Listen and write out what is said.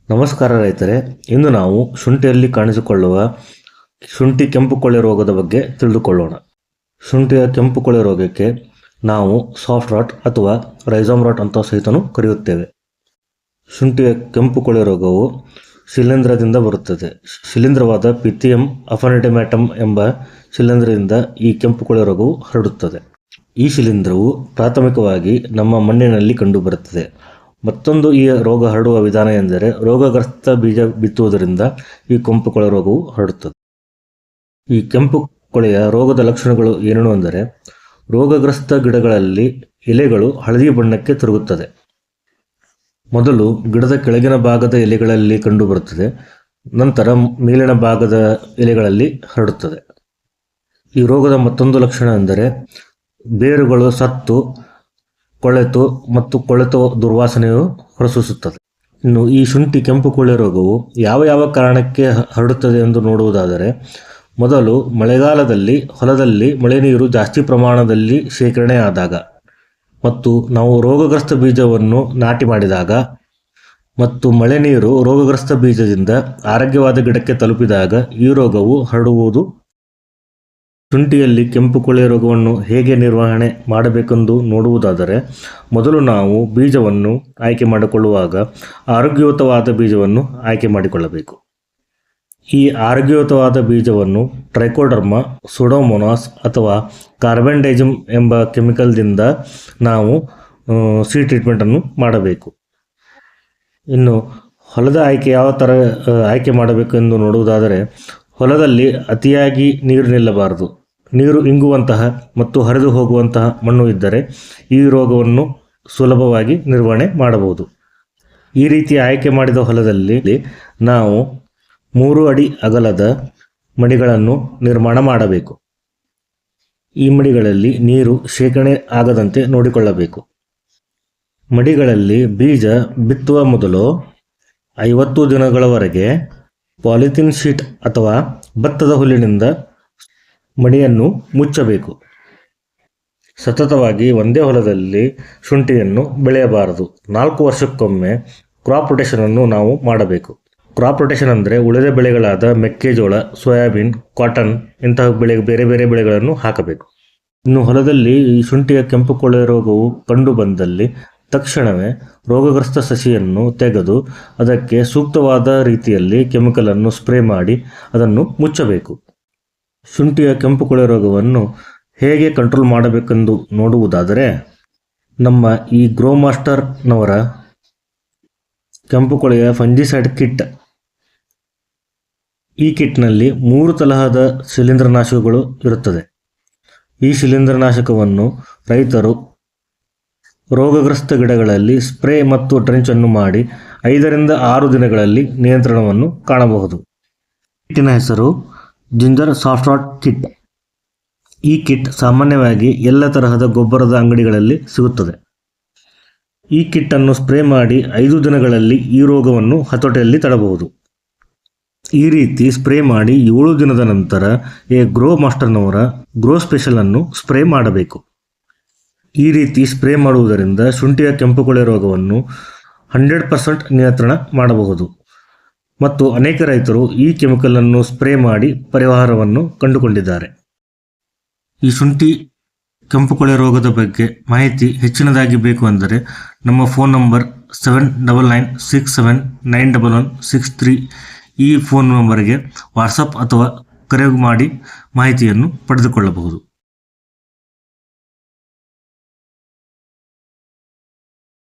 ನಮಸ್ಕಾರ ರೈತರೇ, ಇಂದು ನಾವು ಶುಂಠಿಯಲ್ಲಿ ಕಾಣಿಸಿಕೊಳ್ಳುವ ಶುಂಠಿ ಕೆಂಪು ಕೊಳೆ ರೋಗದ ಬಗ್ಗೆ ತಿಳಿದುಕೊಳ್ಳೋಣ. ಶುಂಠಿಯ ಕೆಂಪು ಕೊಳೆ ರೋಗಕ್ಕೆ ನಾವು ಸಾಫ್ಟ್ ರಾಟ್ ಅಥವಾ ರೈಸೋಮ್ ರಾಟ್ ಅಂತ ಸಹಿತನೂ ಕರೆಯುತ್ತೇವೆ. ಶುಂಠಿಯ ಕೆಂಪು ಕೊಳೆ ರೋಗವು ಶಿಲೀಂಧ್ರದಿಂದ ಬರುತ್ತದೆ. ಶಿಲೀಂಧ್ರವಾದ ಪಿಥಿಯಂ ಅಫಾನಿಟಮ್ಯಾಟಮ್ ಎಂಬ ಶಿಲೀಂಧ್ರದಿಂದ ಈ ಕೆಂಪು ಕೊಳೆ ರೋಗವು ಹರಡುತ್ತದೆ. ಈ ಶಿಲೀಂಧ್ರವು ಪ್ರಾಥಮಿಕವಾಗಿ ನಮ್ಮ ಮಣ್ಣಿನಲ್ಲಿ ಕಂಡುಬರುತ್ತದೆ. ಮತ್ತೊಂದು ಈ ರೋಗ ಹರಡುವ ವಿಧಾನ ಎಂದರೆ ರೋಗಗ್ರಸ್ತ ಬೀಜ ಬಿತ್ತುವುದರಿಂದ ಈ ಕೆಂಪು ಕೊಳೆ ರೋಗವು ಹರಡುತ್ತದೆ. ಈ ಕೆಂಪು ಕೊಳೆಯ ರೋಗದ ಲಕ್ಷಣಗಳು ಏನೇನು ಅಂದರೆ, ರೋಗಗ್ರಸ್ತ ಗಿಡಗಳಲ್ಲಿ ಎಲೆಗಳು ಹಳದಿ ಬಣ್ಣಕ್ಕೆ ತಿರುಗುತ್ತದೆ. ಮೊದಲು ಗಿಡದ ಕೆಳಗಿನ ಭಾಗದ ಎಲೆಗಳಲ್ಲಿ ಕಂಡುಬರುತ್ತದೆ, ನಂತರ ಮೇಲಿನ ಭಾಗದ ಎಲೆಗಳಲ್ಲಿ ಹರಡುತ್ತದೆ. ಈ ರೋಗದ ಮತ್ತೊಂದು ಲಕ್ಷಣ ಎಂದರೆ ಬೇರುಗಳು ಸತ್ತು ಕೊಳೆತು ಮತ್ತು ಕೊಳೆತ ದುರ್ವಾಸನೆಯು ಹೊರಸೂಸುತ್ತದೆ. ಇನ್ನು ಈ ಶುಂಠಿ ಕೆಂಪು ಕೊಳೆ ರೋಗವು ಯಾವ ಕಾರಣಕ್ಕೆ ಹರಡುತ್ತದೆ ಎಂದು ನೋಡುವುದಾದರೆ, ಮೊದಲು ಮಳೆಗಾಲದಲ್ಲಿ ಹೊಲದಲ್ಲಿ ಮಳೆ ನೀರು ಜಾಸ್ತಿ ಪ್ರಮಾಣದಲ್ಲಿ ಶೇಖರಣೆ ಆದಾಗ, ಮತ್ತು ನಾವು ರೋಗಗ್ರಸ್ತ ಬೀಜವನ್ನು ನಾಟಿ ಮಾಡಿದಾಗ, ಮತ್ತು ಮಳೆ ನೀರು ರೋಗಗ್ರಸ್ತ ಬೀಜದಿಂದ ಆರೋಗ್ಯವಾದ ಗಿಡಕ್ಕೆ ತಲುಪಿದಾಗ ಈ ರೋಗವು ಹರಡುವುದು. ಶುಂಠಿಯಲ್ಲಿ ಕೆಂಪು ಕೊಳೆ ರೋಗವನ್ನು ಹೇಗೆ ನಿರ್ವಹಣೆ ಮಾಡಬೇಕೆಂದು ನೋಡುವುದಾದರೆ, ಮೊದಲು ನಾವು ಬೀಜವನ್ನು ಆಯ್ಕೆ ಮಾಡಿಕೊಳ್ಳುವಾಗ ಆರೋಗ್ಯಯುತವಾದ ಬೀಜವನ್ನು ಆಯ್ಕೆ ಮಾಡಿಕೊಳ್ಳಬೇಕು. ಈ ಆರೋಗ್ಯಯುತವಾದ ಬೀಜವನ್ನು ಟ್ರೈಕೋಡರ್ಮಾ, ಸೂಡೋಮೋನಾಸ್ ಅಥವಾ ಕಾರ್ಬೆಂಡೈಜಿಮ್ ಎಂಬ ಕೆಮಿಕಲ್ದಿಂದ ನಾವು ಸೀಡ್ ಟ್ರೀಟ್ಮೆಂಟನ್ನು ಮಾಡಬೇಕು. ಇನ್ನು ಹೊಲದ ಆಯ್ಕೆ ಯಾವ ಥರ ಆಯ್ಕೆ ಮಾಡಬೇಕು ಎಂದು ನೋಡುವುದಾದರೆ, ಹೊಲದಲ್ಲಿ ಅತಿಯಾಗಿ ನೀರು ನಿಲ್ಲಬಾರದು. ನೀರು ಇಂಗುವಂತಹ ಮತ್ತು ಹರಿದು ಹೋಗುವಂತಹ ಮಣ್ಣು ಇದ್ದರೆ ಈ ರೋಗವನ್ನು ಸುಲಭವಾಗಿ ನಿರ್ವಹಣೆ ಮಾಡಬಹುದು. ಈ ರೀತಿ ಆಯ್ಕೆ ಮಾಡಿದ ಹೊಲದಲ್ಲಿ ನಾವು 3 ಅಡಿ ಅಗಲದ ಮಡಿಗಳನ್ನು ನಿರ್ಮಾಣ ಮಾಡಬೇಕು. ಈ ಮಡಿಗಳಲ್ಲಿ ನೀರು ಶೇಖರಣೆ ಆಗದಂತೆ ನೋಡಿಕೊಳ್ಳಬೇಕು. ಮಡಿಗಳಲ್ಲಿ ಬೀಜ ಬಿತ್ತುವ ಮೊದಲು 50 ದಿನಗಳವರೆಗೆ ಪಾಲಿಥೀನ್ ಶೀಟ್ ಅಥವಾ ಭತ್ತದ ಹುಲ್ಲಿನಿಂದ ಮಡಿಯನ್ನು ಮುಚ್ಚಬೇಕು. ಸತತವಾಗಿ ಒಂದೇ ಹೊಲದಲ್ಲಿ ಶುಂಠಿಯನ್ನು ಬೆಳೆಯಬಾರದು. 4 ವರ್ಷಕ್ಕೊಮ್ಮೆ ಕ್ರಾಪ್ ರೊಟೇಷನನ್ನು ನಾವು ಮಾಡಬೇಕು. ಕ್ರಾಪ್ ರೊಟೇಷನ್ ಅಂದರೆ ಉಳಿದ ಬೆಳೆಗಳಾದ ಮೆಕ್ಕೆಜೋಳ, ಸೋಯಾಬೀನ್, ಕಾಟನ್ ಇಂತಹ ಬೇರೆ ಬೇರೆ ಬೆಳೆಗಳನ್ನು ಹಾಕಬೇಕು. ಇನ್ನು ಹೊಲದಲ್ಲಿ ಈ ಶುಂಠಿಯ ಕೆಂಪು ಕೊಳೆ ರೋಗವು ಕಂಡು ಬಂದಲ್ಲಿ ತಕ್ಷಣವೇ ರೋಗಗ್ರಸ್ತ ಸಸಿಯನ್ನು ತೆಗೆದು ಅದಕ್ಕೆ ಸೂಕ್ತವಾದ ರೀತಿಯಲ್ಲಿ ಕೆಮಿಕಲನ್ನು ಸ್ಪ್ರೇ ಮಾಡಿ ಅದನ್ನು ಮುಚ್ಚಬೇಕು. ಶುಂಠಿಯ ಕೆಂಪು ಕೊಳೆ ರೋಗವನ್ನು ಹೇಗೆ ಕಂಟ್ರೋಲ್ ಮಾಡಬೇಕೆಂದು ನೋಡುವುದಾದರೆ, ನಮ್ಮ ಈ ಗ್ರೋ ಮಾಸ್ಟರ್ನವರ ಕೆಂಪು ಕೊಳೆಯ ಫಂಜಿಸೈಡ್ ಕಿಟ್, ಈ ಕಿಟ್ನಲ್ಲಿ 3 ತರಹದ ಶಿಲೀಂಧ್ರನಾಶಕಗಳು ಇರುತ್ತದೆ. ಈ ಶಿಲೀಂಧ್ರನಾಶಕವನ್ನು ರೈತರು ರೋಗಗ್ರಸ್ತ ಗಿಡಗಳಲ್ಲಿ ಸ್ಪ್ರೇ ಮತ್ತು ಡ್ರೆಂಚನ್ನು ಮಾಡಿ 5 ರಿಂದ 6 ದಿನಗಳಲ್ಲಿ ನಿಯಂತ್ರಣವನ್ನು ಕಾಣಬಹುದು. ಕಿಟ್ಟಿನ ಹೆಸರು ಜಿಂಜರ್ ಸಾಫ್ಟ್ ರಾಟ್ ಕಿಟ್. ಈ ಕಿಟ್ ಸಾಮಾನ್ಯವಾಗಿ ಎಲ್ಲ ತರಹದ ಗೊಬ್ಬರದ ಅಂಗಡಿಗಳಲ್ಲಿ ಸಿಗುತ್ತದೆ. ಈ ಕಿಟ್ಟನ್ನು ಸ್ಪ್ರೇ ಮಾಡಿ 5 ದಿನಗಳಲ್ಲಿ ಈ ರೋಗವನ್ನು ಹತೋಟಿಯಲ್ಲಿ ತಡಬಹುದು. ಈ ರೀತಿ ಸ್ಪ್ರೇ ಮಾಡಿ 7 ದಿನದ ನಂತರ ಗ್ರೋ ಮಾಸ್ಟರ್ನವರ ಗ್ರೋ ಸ್ಪೆಷಲನ್ನು ಸ್ಪ್ರೇ ಮಾಡಬೇಕು. ಈ ರೀತಿ ಸ್ಪ್ರೇ ಮಾಡುವುದರಿಂದ ಶುಂಠಿಯ ಕೆಂಪು ಕೊಳೆ ರೋಗವನ್ನು 100% ನಿಯಂತ್ರಣ ಮಾಡಬಹುದು. ಮತ್ತು ಅನೇಕ ರೈತರು ಈ ಕೆಮಿಕಲನ್ನು ಸ್ಪ್ರೇ ಮಾಡಿ ಪರಿಹಾರವನ್ನು ಕಂಡುಕೊಂಡಿದ್ದಾರೆ. ಈ ಶುಂಠಿ ಕೆಂಪು ಕೊಳೆ ರೋಗದ ಬಗ್ಗೆ ಮಾಹಿತಿ ಹೆಚ್ಚಿನದಾಗಿ ಬೇಕು ಅಂದರೆ ನಮ್ಮ ಫೋನ್ ನಂಬರ್ 7996791163 ಈ ಫೋನ್ ನಂಬರ್ಗೆ ವಾಟ್ಸಪ್ ಅಥವಾ ಕರೆ ಮಾಡಿ ಮಾಹಿತಿಯನ್ನು ಪಡೆದುಕೊಳ್ಳಬಹುದು.